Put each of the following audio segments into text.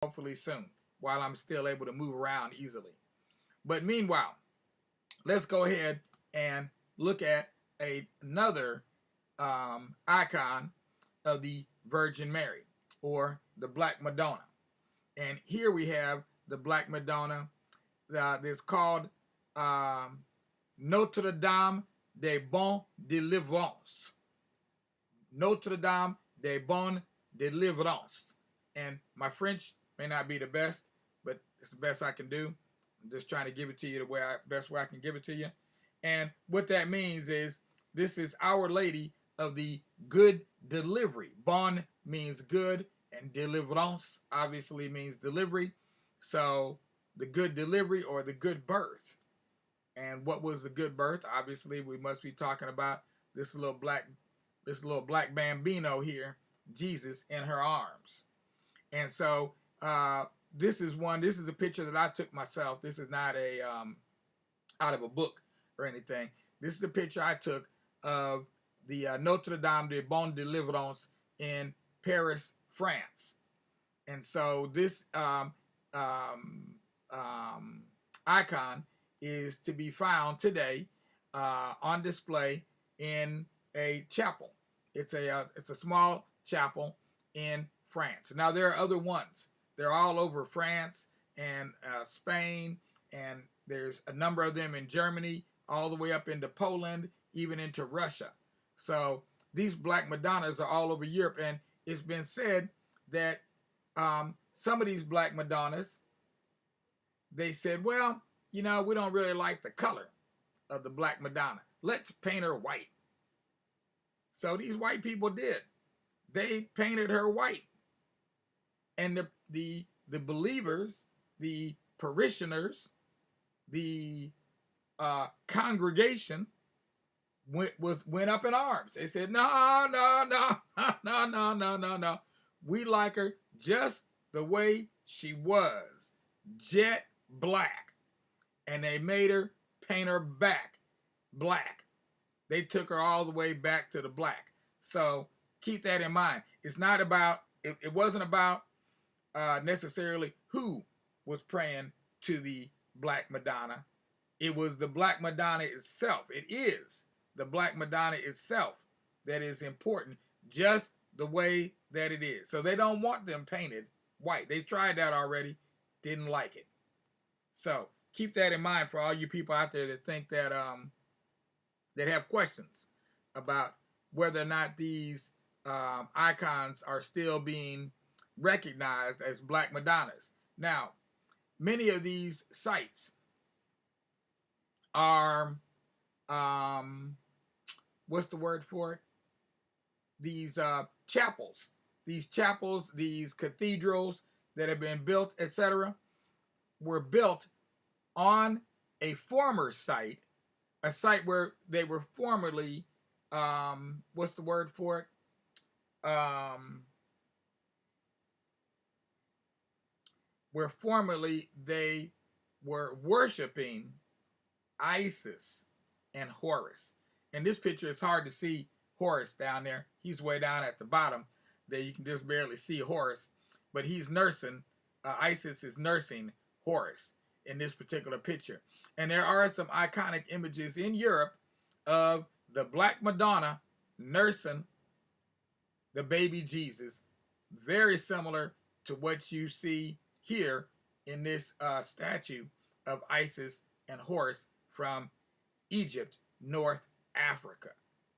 hopefully soon, while I'm still able to move around easily. But meanwhile, let's go ahead and look at another icon of the Virgin Mary, or the Black Madonna. And here we have the Black Madonna that's called Notre Dame des Bonnes Deliverances. Notre Dame des Bonnes Deliverances. And my French may not be the best, but it's the best I can do. I'm just trying to give it to you the best way I can give it to you. And what that means is this is Our Lady of the Good Delivery. Bon means good, and deliverance obviously means delivery. So the good delivery, or the good birth. And what was the good birth? Obviously, we must be talking about this little black bambino here, Jesus in her arms. And so this is a picture that I took myself. This is not a out of a book or anything. This is a picture I took of the Notre Dame des Bonnes Deliverances in Paris, France. And so this icon is to be found today on display in a chapel. It's a small chapel in France. Now there are other ones. They're all over France and Spain, and there's a number of them in Germany, all the way up into Poland, even into Russia. So these Black Madonnas are all over Europe, and it's been said that some of these Black Madonnas, they said, well, you know, we don't really like the color of the Black Madonna. Let's paint her white. So these white people did. They painted her white. And the believers, the parishioners, the congregation went up in arms. They said, no, no, no, no, no, no, no, no. We like her just the way she was, jet black. And they made her paint her back black. They took her all the way back to the black. So keep that in mind. It's not about, it wasn't about necessarily who was praying to the Black Madonna. It was the Black Madonna itself. It is the Black Madonna itself that is important, just the way that it is. So they don't want them painted white. They tried that already, didn't like it. So keep that in mind for all you people out there that think that that have questions about whether or not these icons are still being recognized as Black Madonnas. Now, many of these sites are, what's the word for it? These chapels, these cathedrals that have been built, etc., were built on a former site, a site where they were formerly, what's the word for it? Where formerly they were worshiping Isis and Horus. In this picture, it's hard to see Horus down there. He's way down at the bottom. There you can just barely see Horus, but he's nursing, Isis is nursing Horus in this particular picture. And there are some iconic images in Europe of the Black Madonna nursing the baby Jesus, very similar to what you see here in this statue of Isis and Horus from Egypt, North Africa.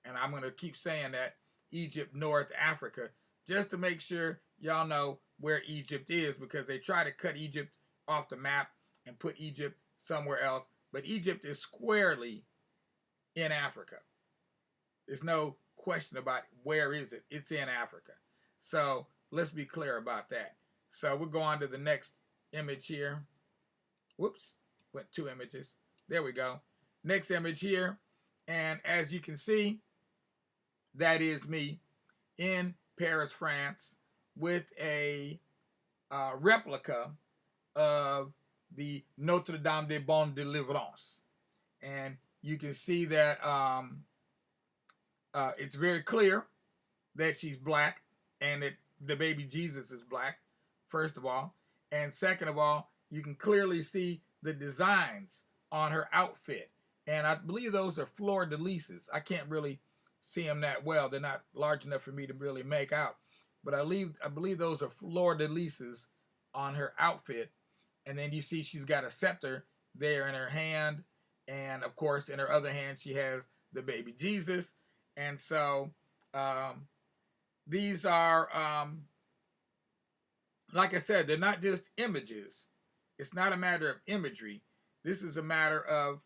And I'm going to keep saying that, Egypt, North Africa, just to make sure y'all know where Egypt is, because they try to cut Egypt off the map and put Egypt somewhere else. But Egypt is squarely in Africa. There's no question about where is it. It's in Africa. So let's be clear about that. So we'll go on to the next image here. Whoops, went 2 images. There we go. Next image here. And as you can see, that is me in Paris, France, with a replica of the Notre Dame des Bonnes Deliverances. And you can see that it's very clear that she's black and that the baby Jesus is black, first of all. And second of all, you can clearly see the designs on her outfit. And I believe those are fleur-de-lises. I can't really see them that well. They're not large enough for me to really make out. But I believe those are fleur-de-lises on her outfit. And then you see she's got a scepter there in her hand. And of course, in her other hand, she has the baby Jesus. And so these are, like I said, they're not just images. It's not a matter of imagery. This is a matter of,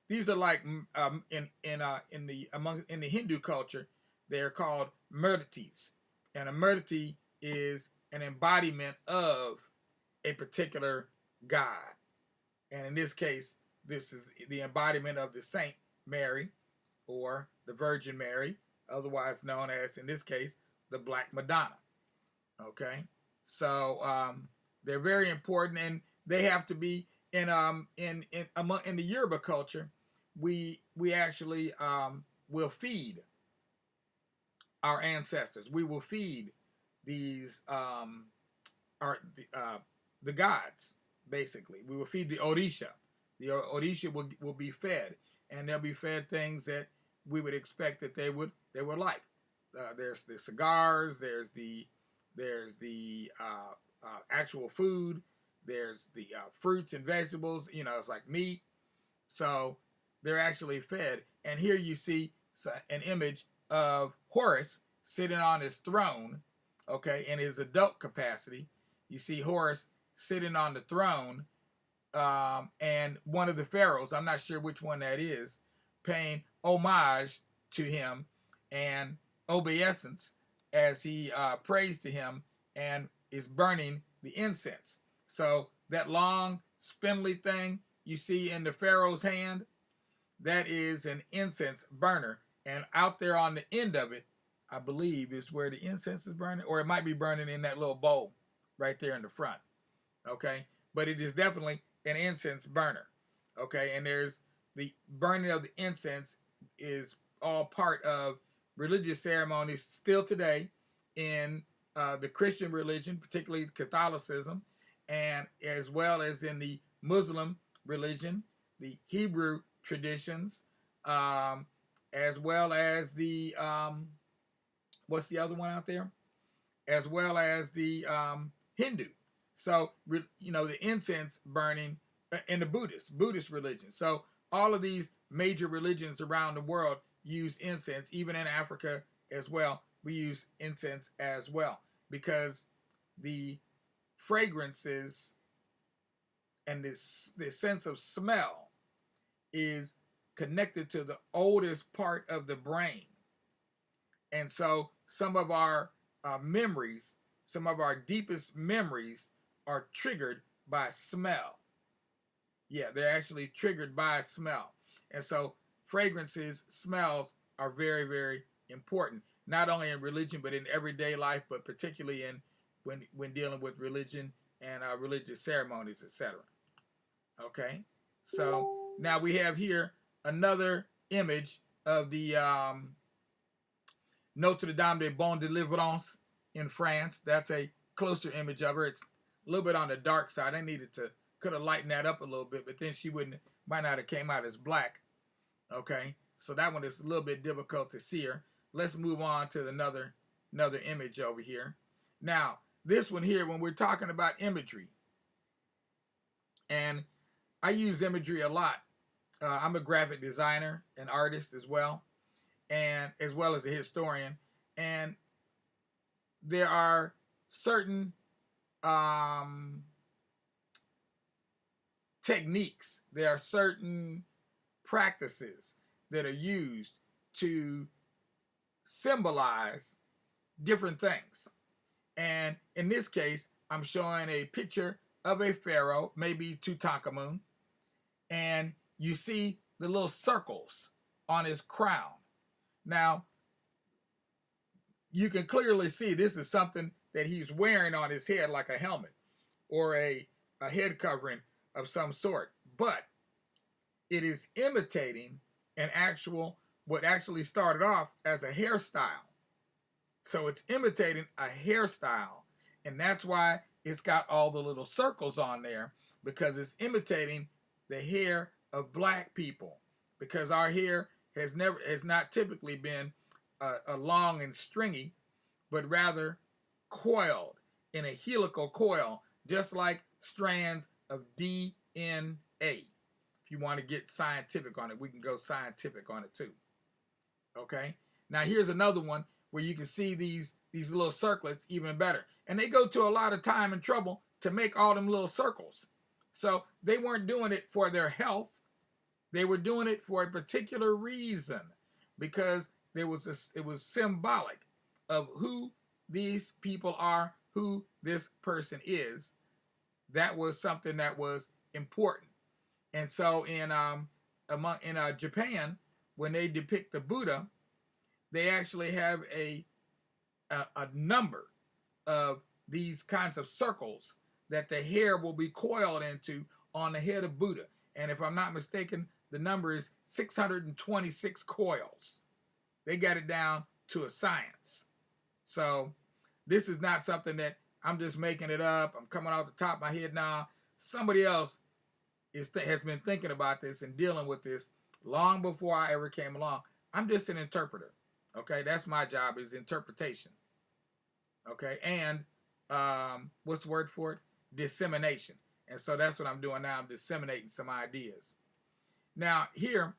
these are like in the Hindu culture, they're called murtis, and a murti is an embodiment of a particular god. And in this case, this is the embodiment of the Saint Mary, or the Virgin Mary, otherwise known as, in this case, the Black Madonna. Okay, so they're very important, and they have to be in the Yoruba culture. We actually will feed our ancestors. We will feed these the gods. Basically, we will feed the Orisha. The Orisha will be fed, and they'll be fed things that we would expect that they would like. There's the cigars. There's the actual food. There's the fruits and vegetables. You know, it's like meat. So they're actually fed. And here you see an image of Horus sitting on his throne, okay, in his adult capacity. You see Horus sitting on the throne, and one of the pharaohs, I'm not sure which one that is, paying homage to him and obeisance as he prays to him and is burning the incense. So that long spindly thing you see in the pharaoh's hand, that is an incense burner. And out there on the end of it, I believe, is where the incense is burning, or it might be burning in that little bowl right there in the front. Okay, but it is definitely an incense burner. Okay, and there's the burning of the incense is all part of religious ceremonies still today in the Christian religion, particularly Catholicism, and as well as in the Muslim religion, the Hebrew traditions, as well as the what's the other one out there? As well as the Hindu. So, you know, the incense burning in the Buddhist religion. So all of these major religions around the world use incense, even in Africa as well. We use incense as well because the fragrances and this sense of smell is connected to the oldest part of the brain. And so some of our memories, some of our deepest memories are triggered by smell. Yeah, they're actually triggered by smell. And so fragrances, smells are very, very important, not only in religion, but in everyday life, but particularly in when dealing with religion and religious ceremonies, etc. Okay, so now we have here another image of the Notre Dame de Bonne Deliverance in France. That's a closer image of her. It's a little bit on the dark side. I could have lightened that up a little bit, but then she might not have came out as black. Okay, so that one is a little bit difficult to see her. Let's move on to another image over here. Now, this one here, when we're talking about imagery, and I use imagery a lot. I'm a graphic designer, an artist as well, and as well as a historian. And there are certain techniques, there are certain practices that are used to symbolize different things. And in this case, I'm showing a picture of a pharaoh, maybe Tutankhamun, and you see the little circles on his crown. Now, you can clearly see this is something that he's wearing on his head, like a helmet or a head covering of some sort, but it is imitating what actually started off as a hairstyle. So it's imitating a hairstyle, and that's why it's got all the little circles on there because it's imitating the hair of black people, because our hair has not typically been a long and stringy, but rather coiled in a helical coil, just like strands of DNA. If you want to get scientific on it, we can go scientific on it too. Okay. Now here's another one where you can see these little circlets even better. And they go to a lot of time and trouble to make all them little circles. So they weren't doing it for their health. They were doing it for a particular reason, because it was symbolic of who these people are, who this person is. That was something that was important. And so in Japan, when they depict the Buddha, they actually have a number of these kinds of circles that the hair will be coiled into on the head of Buddha. And if I'm not mistaken, the number is 626 coils. They got it down to a science. So this is not something that I'm just making it up. I'm coming off the top of my head now. Somebody else has been thinking about this and dealing with this long before I ever came along. I'm just an interpreter. Okay, that's my job, is interpretation. Okay, and what's the word for it? Dissemination. And so that's what I'm doing now. I'm disseminating some ideas. Now here,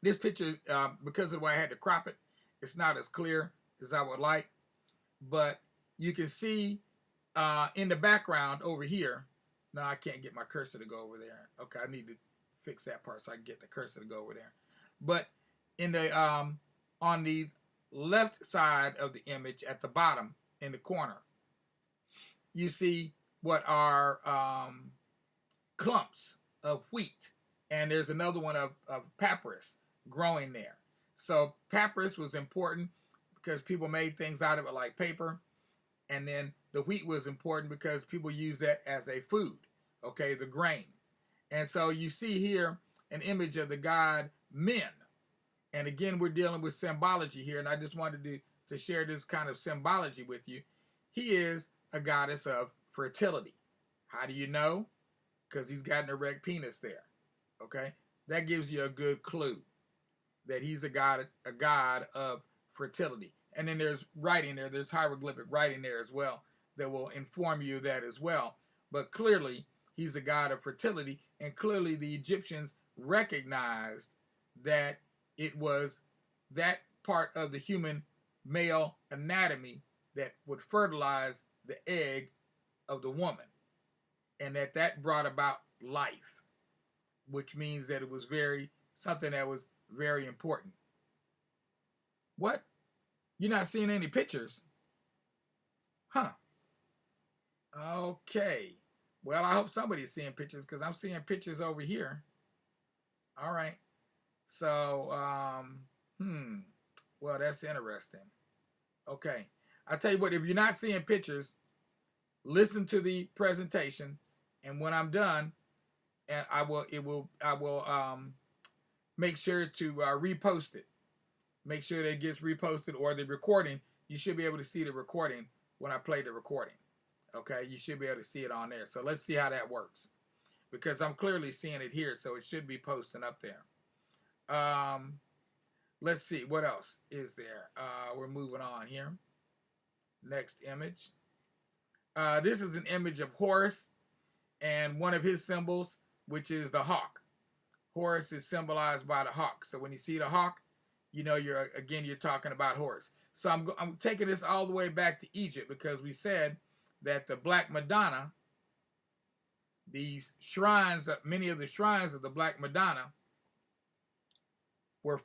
this picture, because of the way I had to crop it, it's not as clear as I would like. But you can see in the background over here. No, I can't get my cursor to go over there. Okay, I need to fix that part so I can get the cursor to go over there. But in the on the left side of the image at the bottom in the corner, you see what are clumps of wheat. And there's another one of papyrus growing there. So papyrus was important because people made things out of it like paper. And then the wheat was important because people use that as a food, okay, the grain. And so you see here an image of the god Min. And again, we're dealing with symbology here, and I just wanted to share this kind of symbology with you. He is a goddess of fertility. How do you know? Because he's got an erect penis there, okay? That gives you a good clue that he's a god of fertility. And then there's writing there, there's hieroglyphic writing there as well that will inform you that as well. But clearly, he's a god of fertility, and clearly the Egyptians recognized that it was that part of the human male anatomy that would fertilize the egg of the woman, and that brought about life, which means that it was something that was very important. What? You're not seeing any pictures? Huh. Okay. Well, I hope somebody's seeing pictures, because I'm seeing pictures over here. All right. So, well, that's interesting. Okay. I tell you what, if you're not seeing pictures, listen to the presentation, and when I'm done, and I will make sure to repost it. Make sure that it gets reposted, or the recording. You should be able to see the recording when I play the recording. Okay, you should be able to see it on there. So let's see how that works, because I'm clearly seeing it here, so it should be posting up there. Let's see, what else is there? We're moving on here. Next image. This is an image of Horus and one of his symbols, which is the hawk. Horus is symbolized by the hawk. So when you see the hawk, you know you're talking about Horus. So I'm taking this all the way back to Egypt, because we said that the Black Madonna, these shrines, many of the shrines of the Black Madonna were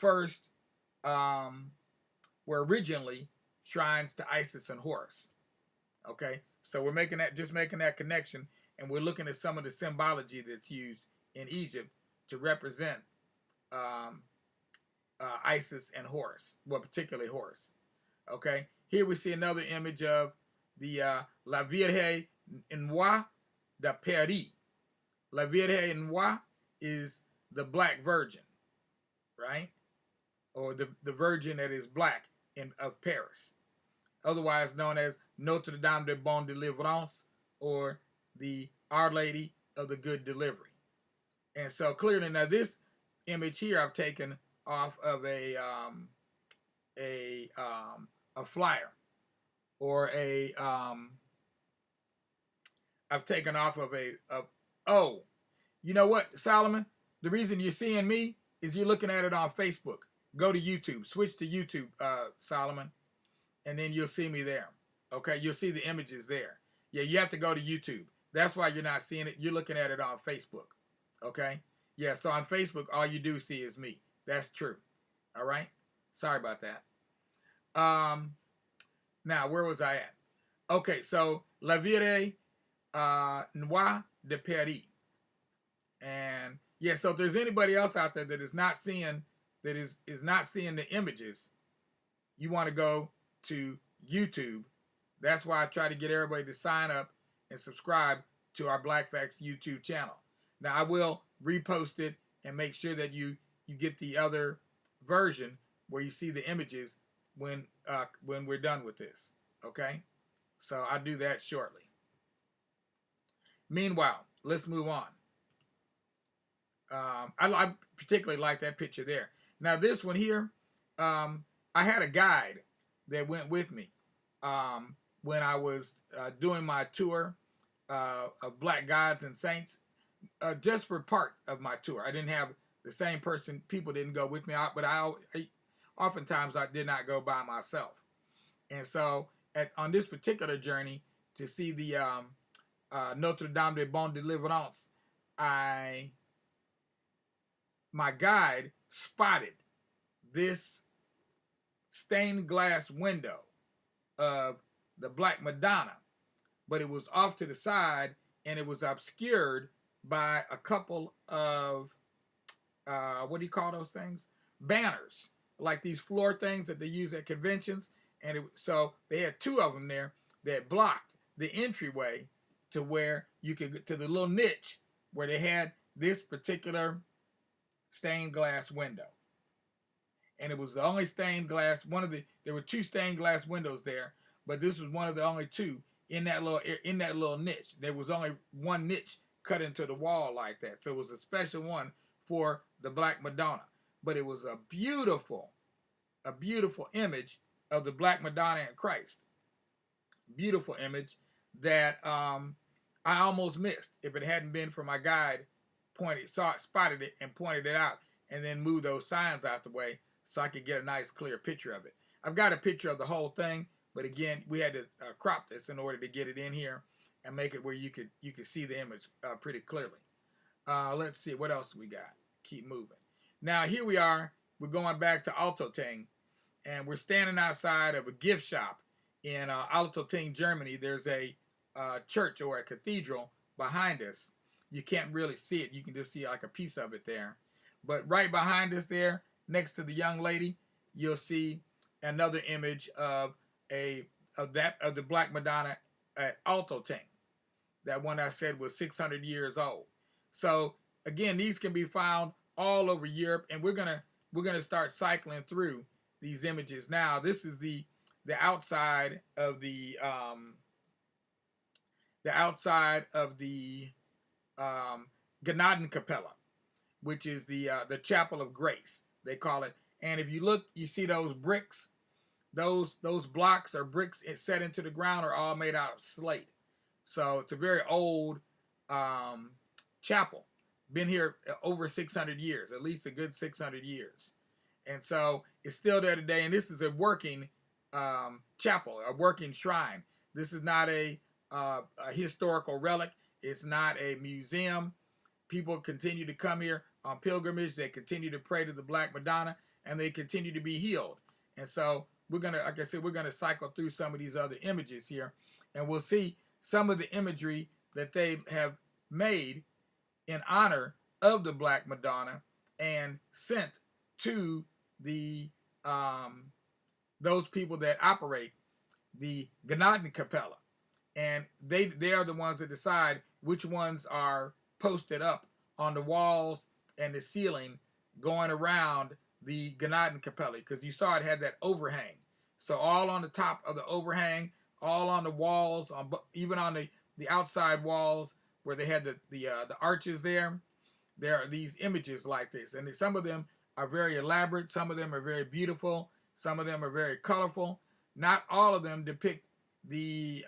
originally shrines to Isis and Horus. Okay, so we're making that connection, and we're looking at some of the symbology that's used in Egypt to represent Isis and Horus, well, particularly Horus. Okay, here we see another image of the La Vierge Noire de Paris. La Vierge Noire is the Black Virgin, right? Or the Virgin that is black of Paris, otherwise known as Notre Dame de Bonne Delivrance, or the Our Lady of the Good Delivery. And so clearly, now this image here I've taken off of a flyer, or I've taken off of oh, you know what, Solomon? The reason you're seeing me is you're looking at it on Facebook. Go to YouTube, switch to YouTube, Solomon, and then you'll see me there. Okay, you'll see the images there. Yeah, you have to go to YouTube. That's why you're not seeing it. You're looking at it on Facebook. Okay? Yeah, so on Facebook, all you do see is me. That's true. All right? Sorry about that. Now, where was I at? Okay, so La Vie Noire de Paris. And yeah, so if there's anybody else out there that is not seeing not seeing the images, you want to go to YouTube. That's why I try to get everybody to sign up and subscribe to our Black Facts YouTube channel. Now I will repost it and make sure that you get the other version where you see the images when we're done with this. Okay, so I'll do that shortly. Meanwhile, let's move on. I particularly like that picture there. Now this one here, I had a guide that went with me when I was doing my tour of Black Gods and Saints, just for part of my tour. I didn't have the same person, people didn't go with me, but oftentimes I did not go by myself. And so on this particular journey to see the Notre Dame de Bon Deliverance, my guide spotted this stained glass window of the Black Madonna, but it was off to the side and it was obscured by a couple of what do you call those things? Banners, like these floor things that they use at conventions. And so they had two of them there that blocked the entryway to where you could get to the little niche where they had this particular stained glass window. And it was the only stained glass, there were two stained glass windows there, but this was one of the only two in that little niche. There was only one niche cut into the wall like that. So it was a special one for the Black Madonna. But it was a beautiful image of the Black Madonna and Christ. Beautiful image that I almost missed if it hadn't been for my guide spotted it and pointed it out, and then moved those signs out the way so I could get a nice clear picture of it. I've got a picture of the whole thing, but again, we had to crop this in order to get it in here and make it where you could see the image pretty clearly. Let's see what else we got. Keep moving. Now here we are. We're going back to Altötting, and we're standing outside of a gift shop in Altötting, Germany. There's a church or a cathedral behind us. You can't really see it. You can just see like a piece of it there. But right behind us there, next to the young lady, you'll see another image of the Black Madonna at Altötting. That one I said was 600 years old. So again, these can be found all over Europe, and we're gonna start cycling through these images now. This is the outside of the Gnadenkapelle, which is the Chapel of Grace, they call it. And if you look, you see those bricks, those blocks or bricks set into the ground are all made out of slate. So it's a very old chapel. Been here over 600 years, at least a good 600 years. And so it's still there today. And this is a working chapel, a working shrine. This is not a historical relic. It's not a museum. People continue to come here on pilgrimage. They continue to pray to the Black Madonna, and they continue to be healed. And so we're gonna, like I said, we're gonna cycle through some of these other images here, and we'll see some of the imagery that they have made in honor of the Black Madonna and sent to the those people that operate the Gnadenkapelle. And they are the ones that decide which ones are posted up on the walls and the ceiling going around the Gnadenkapelle, because you saw it had that overhang. So all on the top of the overhang, all on the walls, even on the the outside walls where they had the arches there. There are these images like this, and some of them are very elaborate. Some of them are very beautiful. Some of them are very colorful. Not all of them depict the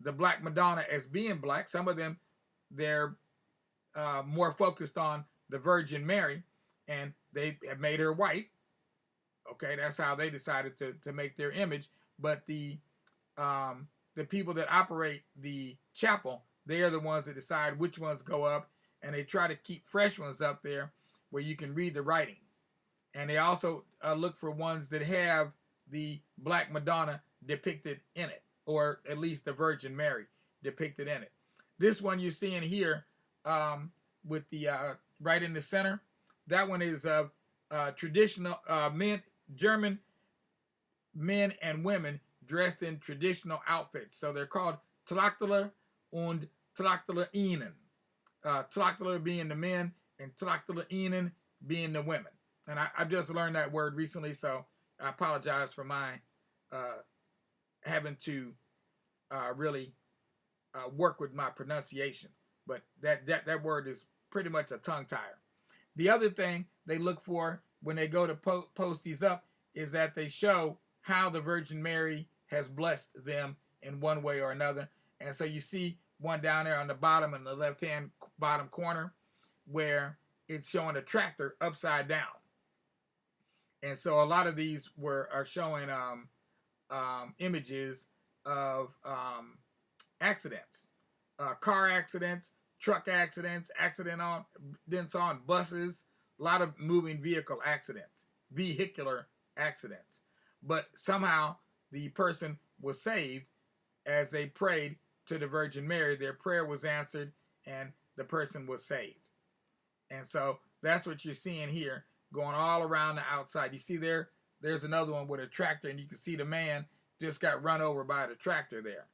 Black Madonna as being black. Some of them, they're more focused on the Virgin Mary, and they have made her white. Okay, that's how they decided to make their image. But the people that operate the chapel, they are the ones that decide which ones go up, and they try to keep fresh ones up there where you can read the writing. And they also look for ones that have the Black Madonna depicted in it, or at least the Virgin Mary depicted in it. This one you're seeing here with the right in the center, that one is traditional German men and women dressed in traditional outfits. So they're called Trachtler und Trachtlerinnen. Trachtler being the men and Trachtlerinnen being the women. And I just learned that word recently, so I apologize for my having to really work with my pronunciation. But that word is pretty much a tongue tire. The other thing they look for when they go to post these up is that they show how the Virgin Mary has blessed them in one way or another. And so you see one down there on the bottom in the left-hand bottom corner where it's showing a tractor upside down. And so a lot of these are showing images of accidents, car accidents, truck accidents, accidents on buses, a lot of moving vehicle accidents, vehicular accidents. But somehow the person was saved as they prayed to the Virgin Mary. Their prayer was answered and the person was saved. And so that's what you're seeing here going all around the outside. You see there's another one with a tractor, and you can see the man just got run over by the tractor there.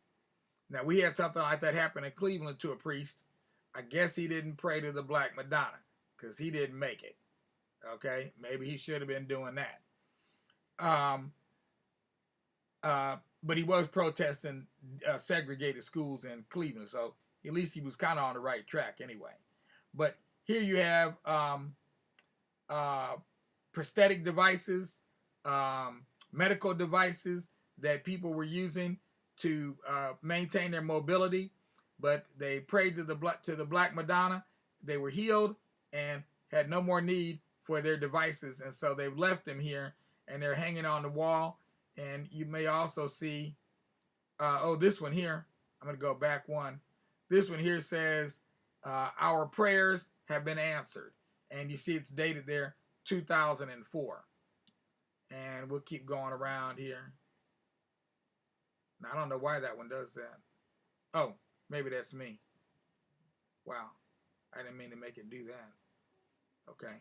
Now, we had something like that happen in Cleveland to a priest. I guess he didn't pray to the Black Madonna because he didn't make it. Okay, maybe he should have been doing that. But he was protesting segregated schools in Cleveland, so at least he was kind of on the right track anyway. But here you have prosthetic devices, medical devices that people were using to maintain their mobility, but they prayed to the Black Madonna. They were healed and had no more need for their devices, and so they've left them here, and they're hanging on the wall. And you may also see, this one here. I'm going to go back one. This one here says, our prayers have been answered. And you see it's dated there, 2004. And we'll keep going around here. Now, I don't know why that one does that. Oh, maybe that's me. Wow. I didn't mean to make it do that. Okay.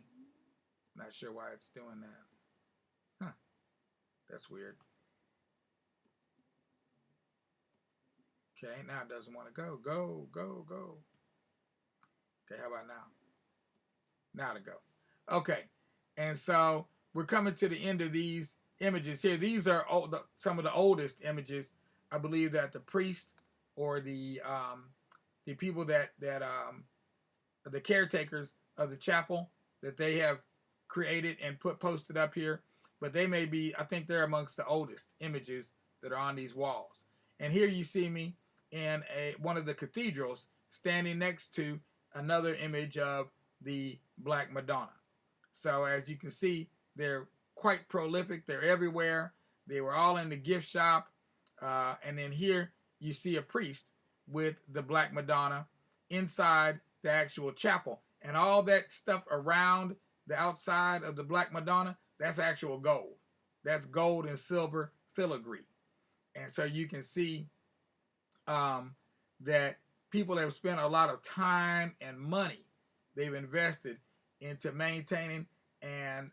Not sure why it's doing that. Huh. That's weird. Okay, now it doesn't want to go. Go. Okay, how about now? Now to go. Okay, and so we're coming to the end of these images here. These are some of the oldest images. I believe that the priest or the people that the caretakers of the chapel that they have created and posted up here, but they may be, I think they're amongst the oldest images that are on these walls. And here you see me in one of the cathedrals standing next to another image of the Black Madonna. So as you can see, they're quite prolific. They're everywhere. They were all in the gift shop. And then here you see a priest with the Black Madonna inside the actual chapel. And all that stuff around the outside of the Black Madonna, that's actual gold. That's gold and silver filigree. And so you can see that people have spent a lot of time and money they've invested into maintaining and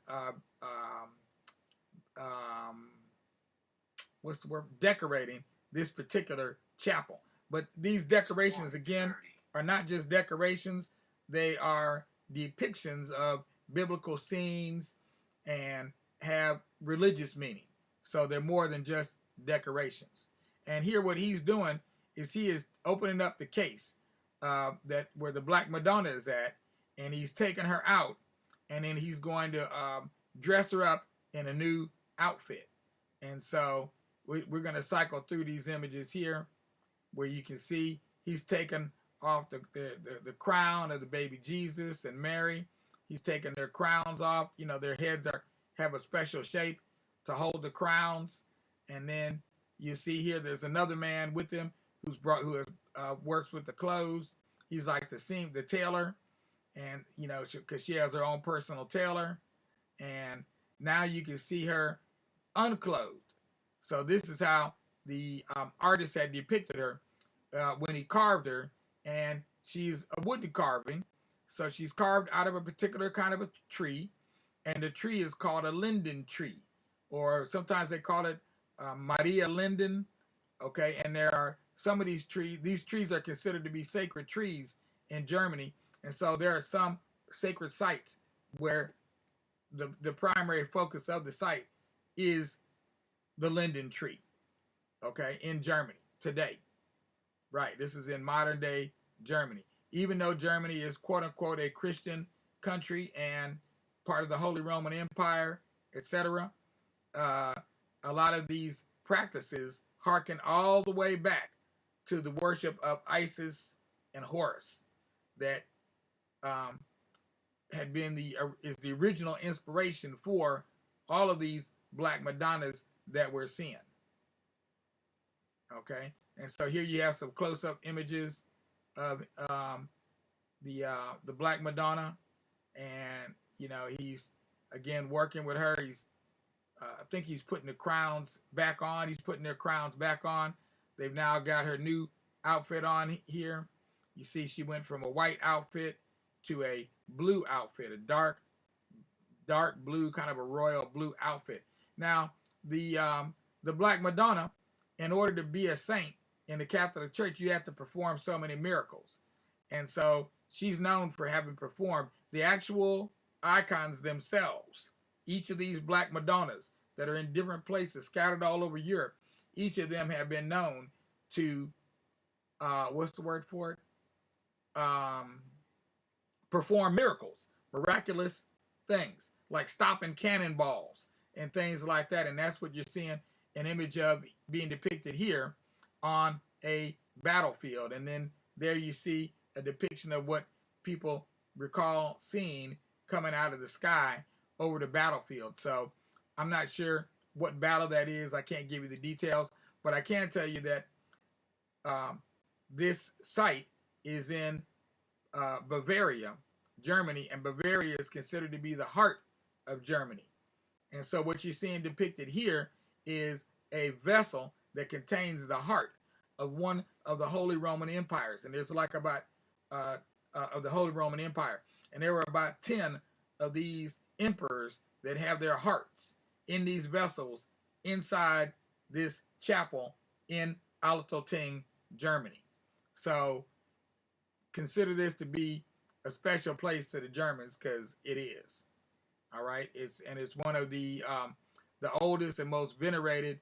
decorating this particular chapel. But these decorations, again, are not just decorations. They are depictions of biblical scenes and have religious meaning. So they're more than just decorations. And here what he's doing is he is opening up the case that where the Black Madonna is at, and he's taking her out, and then he's going to dress her up in a new outfit. And so we're going to cycle through these images here, where you can see he's taken off the crown of the baby Jesus and Mary. He's taken their crowns off. You know, their heads have a special shape to hold the crowns. And then you see here, there's another man with him who works with the clothes. He's like the tailor, and you know, because she has her own personal tailor. And now you can see her unclothed. So this is how the artist had depicted her when he carved her, and she's a wooden carving. So she's carved out of a particular kind of a tree, and the tree is called a linden tree, or sometimes they call it Maria linden. Okay, and there are some of these trees. These trees are considered to be sacred trees in Germany, and so there are some sacred sites where the primary focus of the site is the linden tree. Okay, in Germany today. Right, this is in modern day Germany. Even though Germany is quote unquote a Christian country and part of the Holy Roman Empire, etc., a lot of these practices harken all the way back to the worship of Isis and Horus that had been is the original inspiration for all of these Black Madonnas that we're seeing. Okay, and so here you have some close-up images of the Black Madonna, and you know, he's again working with her. He's I think he's putting the crowns back on. He's putting their crowns back on. They've now got her new outfit on here. You see, she went from a white outfit to a blue outfit, a dark blue, kind of a royal blue outfit. Now, the Black Madonna, in order to be a saint in the Catholic Church, you have to perform so many miracles. And so she's known for having performed the actual icons themselves. Each of these Black Madonnas that are in different places scattered all over Europe, each of them have been known to, what's the word for it? Perform miracles, miraculous things, like stopping cannonballs and things like that. And that's what you're seeing an image of being depicted here on a battlefield. And then there you see a depiction of what people recall seeing coming out of the sky over the battlefield. So I'm not sure what battle that is. I can't give you the details, but I can tell you that this site is in Bavaria, Germany, and Bavaria is considered to be the heart of Germany. And so what you're seeing depicted here is a vessel that contains the heart of one of the Holy Roman Empires. And there's like about of the Holy Roman Empire. And there were about 10 of these emperors that have their hearts in these vessels inside this chapel in Altötting, Germany. So consider this to be a special place to the Germans, because it is. All right, it's one of the oldest and most venerated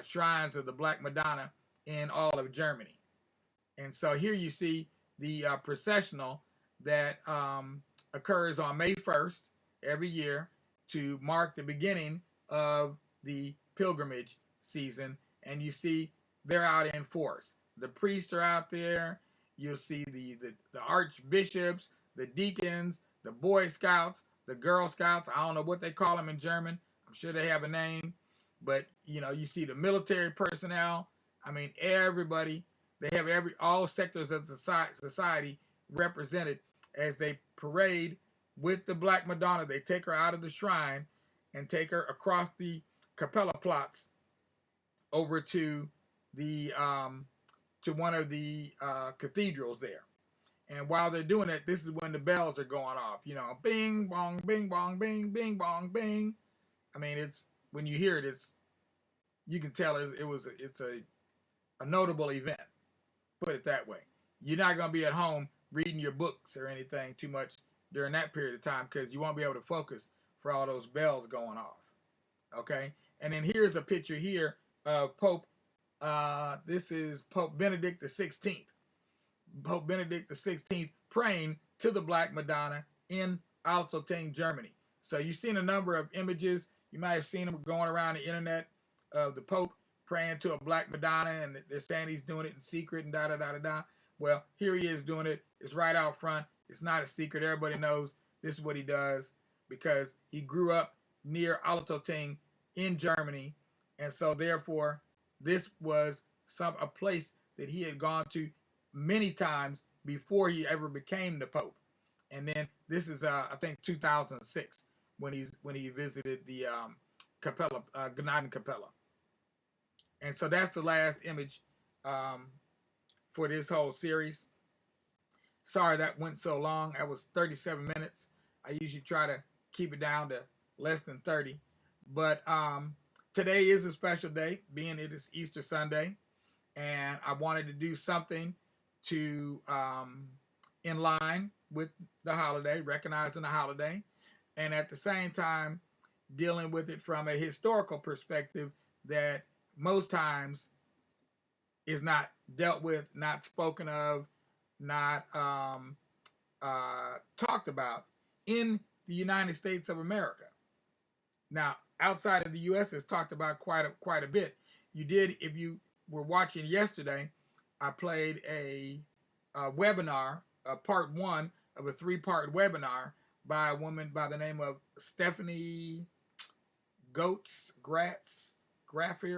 shrines of the Black Madonna in all of Germany. And so here you see the processional that occurs on May 1st every year to mark the beginning of the pilgrimage season. And you see they're out in force. The priests are out there. You'll see the archbishops, the deacons, the Boy Scouts, the Girl Scouts. I don't know what they call them in German. I'm sure they have a name. But, you know, you see the military personnel. I mean, everybody. They have all sectors of society represented as they parade with the Black Madonna. They take her out of the shrine and take her across the Kapellaplatz over to the to one of the cathedrals there. And while they're doing it, this is when the bells are going off. You know, bing bong, bing bong, bing, bing bong, bing. I mean, it's when you hear it, you can tell it's a notable event. Put it that way. You're not going to be at home reading your books or anything too much during that period of time, because you won't be able to focus for all those bells going off. Okay? And then here's a picture here of Pope This is Pope Benedict the 16th. Pope Benedict the 16th praying to the Black Madonna in Altötting, Germany. So you've seen a number of images. You might have seen them going around the internet of the Pope praying to a Black Madonna, and they're saying he's doing it in secret and da da da da da. Well, here he is doing it. It's right out front. It's not a secret. Everybody knows this is what he does because he grew up near Altötting in Germany, and so therefore this was a place that he had gone to many times before he ever became the Pope. And then this is I think 2006 when he visited the Capella, Gnadenkapelle. And so that's the last image for this whole series. Sorry that went so long. That was 37 minutes. I usually try to keep it down to less than 30. But today is a special day, being it is Easter Sunday. And I wanted to do something to in line with the holiday, recognizing the holiday, and at the same time dealing with it from a historical perspective that most times is not dealt with, not spoken of, not talked about in the United States of America. Now, outside of the U.S., it's talked about quite a bit. You did, if you were watching yesterday, I played a webinar, part one of a 3-part webinar by a woman by the name of Stephanie Graffier.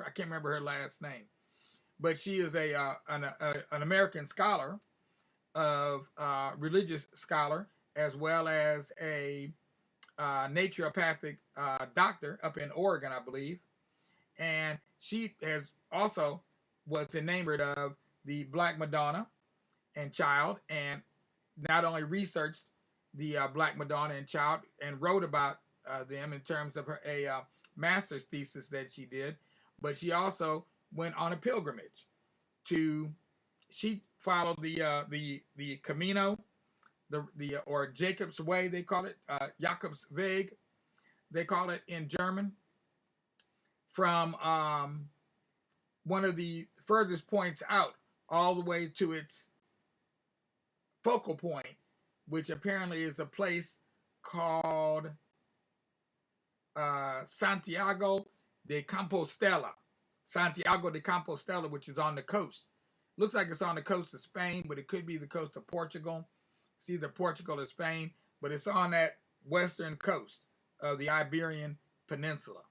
I can't remember her last name, but she is an American scholar, of religious scholar, as well as a naturopathic doctor up in Oregon, I believe, and she has also was enamored of the Black Madonna and Child, and not only researched the Black Madonna and Child and wrote about them in terms of a master's thesis that she did, but she also went on a pilgrimage she followed the Camino, or Jacob's Way, they call it, Jakob's Weg, they call it in German, from one of the furthest points out all the way to its focal point, which apparently is a place called Santiago de Compostela, which is on the coast. Looks like it's on the coast of Spain, but it could be the coast of Portugal. It's either Portugal or Spain, but it's on that western coast of the Iberian Peninsula.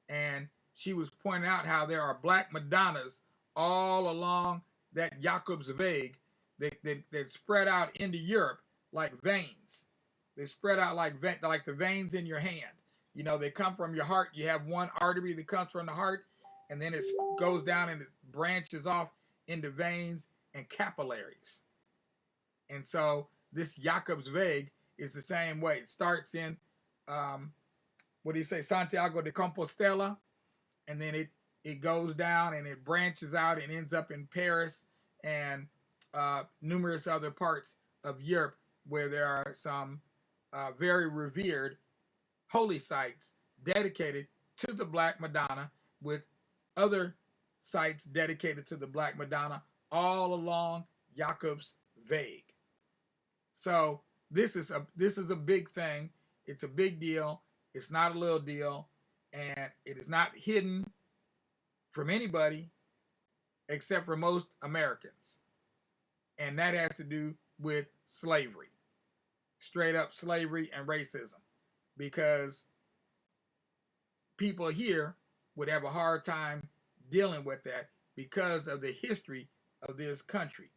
And she was pointing out how there are Black Madonnas all along that Jakob's Weg that spread out into Europe like veins. They spread out like the veins in your hand. You know, they come from your heart. You have one artery that comes from the heart, and then it goes down and it branches off into veins and capillaries. And so this Jakob's Weg is the same way. It starts in, Santiago de Compostela, and then it goes down and it branches out and ends up in Paris and numerous other parts of Europe where there are some very revered holy sites dedicated to the Black Madonna, with other sites dedicated to the Black Madonna all along Jakob's Weg. So this is a big thing. It's a big deal. It's not a little deal, and it is not hidden from anybody except for most Americans. And that has to do with slavery, straight up slavery and racism, because people here would have a hard time dealing with that because of the history of this country.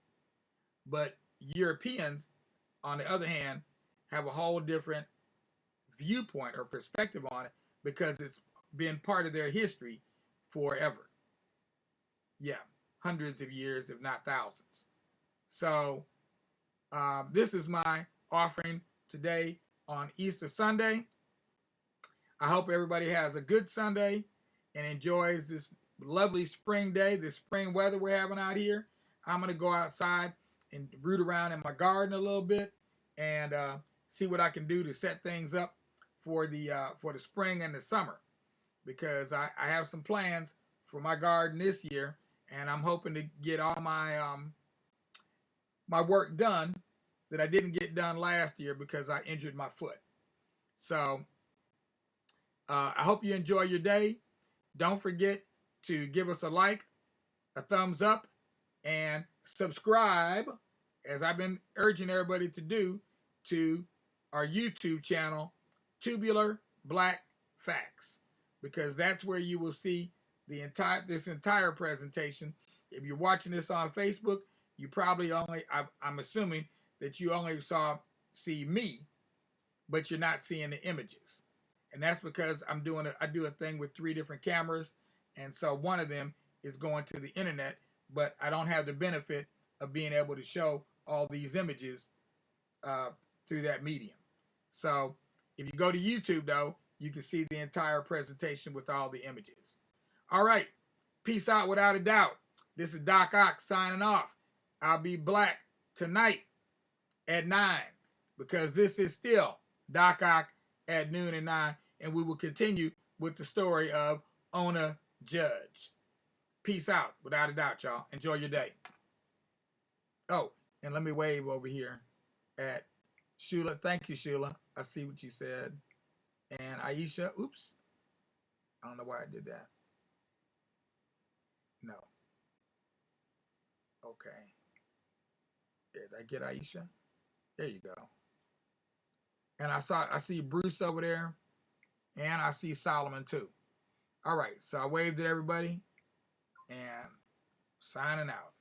But Europeans, on the other hand, have a whole different viewpoint or perspective on it because it's been part of their history forever. Yeah, hundreds of years, if not thousands. So this is my offering today on Easter Sunday. I hope everybody has a good Sunday and enjoys this lovely spring day, this spring weather we're having out here. I'm going to go outside and root around in my garden a little bit and see what I can do to set things up for the spring and the summer, because I have some plans for my garden this year, and I'm hoping to get all my my work done that I didn't get done last year because I injured my foot. So I hope you enjoy your day. Don't forget to give us a like, a thumbs up, and subscribe, as I've been urging everybody to do, to our YouTube channel, Tubular Black Facts, because that's where you will see this entire presentation. If you're watching this on Facebook, you probably I'm assuming that you only see me, but you're not seeing the images. And that's because I do a thing with 3 different cameras, and so one of them is going to the internet, but I don't have the benefit of being able to show all these images through that medium. So if you go to YouTube, though, you can see the entire presentation with all the images. All right. Peace out without a doubt. This is Doc Ock signing off. I'll be black tonight at 9, because this is still Doc Ock at noon and 9, and we will continue with the story of Ona Judge. Peace out without a doubt, y'all. Enjoy your day. Oh, and let me wave over here at Shula. Thank you, Shula. I see what you said. And Aisha. Oops. I don't know why I did that. No. Okay. Did I get Aisha? There you go. And I see Bruce over there. And I see Solomon too. All right. So I waved at everybody. And signing out.